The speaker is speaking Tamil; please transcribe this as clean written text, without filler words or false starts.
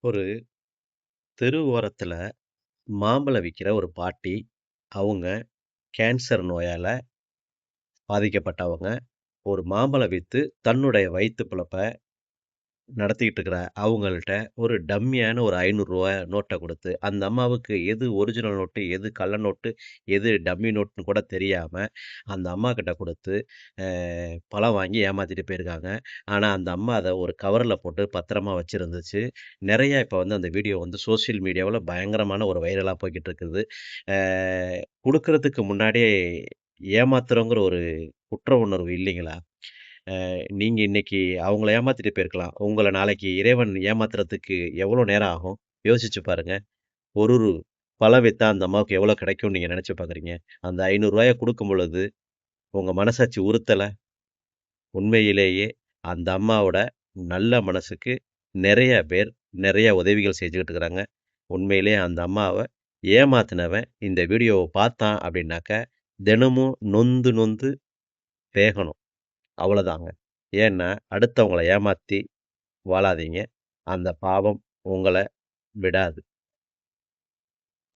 ஒரு தெரு ஓரத்துல மாம்பழம் விக்கிற ஒரு பாட்டி. அவங்க கேன்சர் நோயால பாதிக்கப்பட்டவங்க. ஒரு மாம்பழம் வித்து தன்னுடைய வயித்து பிழப்ப நடத்திக்கிட்டு இருக்கிற அவங்கள்ட்ட ஒரு டம்மியான ஒரு ரூ. 500 நோட்ட குடுத்து, அந்த அம்மாவுக்கு எது ஒரிஜினல் நோட்டு, எது கள்ள நோட்டு, எது டம்மி நோட்டுன்னு கூட தெரியாம, அந்த அம்மாகிட்ட குடுத்து, அ பழம் வாங்கி ஏமாத்திட்டு போயிருக்காங்க. ஆனா, அந்த அம்மா அத ஒரு கவர்ல போட்டு பத்திரமா வச்சிருந்துச்சு. நெறைய இப்ப வந்து அந்த வீடியோ வந்து சோசியல் மீடியாவுல பயங்கரமான ஒரு வைரலா போய்க்கிட்டு இருக்குது. அ குடுக்குறதுக்கு முன்னாடியே ஏமாத்துறோங்கிற ஒரு குற்ற உணர்வு இல்லைங்களா? நீங்க இன்னைக்கு அவங்கள ஏமாத்திட்டு போயிருக்கலாம். உங்கள நாளைக்கு இறைவன் ஏமாத்துறதுக்கு எவ்வளோ நேரம் ஆகும்? யோசிச்சு பாருங்க. ஒரு ஒரு பழம் வித்தா அந்த அம்மாவுக்கு எவ்வளோ கிடைக்கும்னு நீங்க நெனச்சு பார்க்குறீங்க? அந்த ரூ. 500 குடுக்கும் பொழுது, உங்க மனசாட்சி உறுத்தல? உண்மையிலேயே அந்த அம்மாவோட நல்ல மனசுக்கு நெறைய பேர், நெறைய உதவிகள் செஞ்சுகிட்டு இருக்கிறாங்க. உண்மையிலேயே அந்த அம்மாவ ஏமாத்துனவன் இந்த வீடியோவ பார்த்தான் அப்படின்னாக்க, தினமும் நொந்து நொந்து வேகணும். அவ்வளோதாங்க. ஏன்னா, அடுத்தவங்கள ஏமாத்தி வாழாதீங்க. அந்த பாவம் உங்கள விடாது.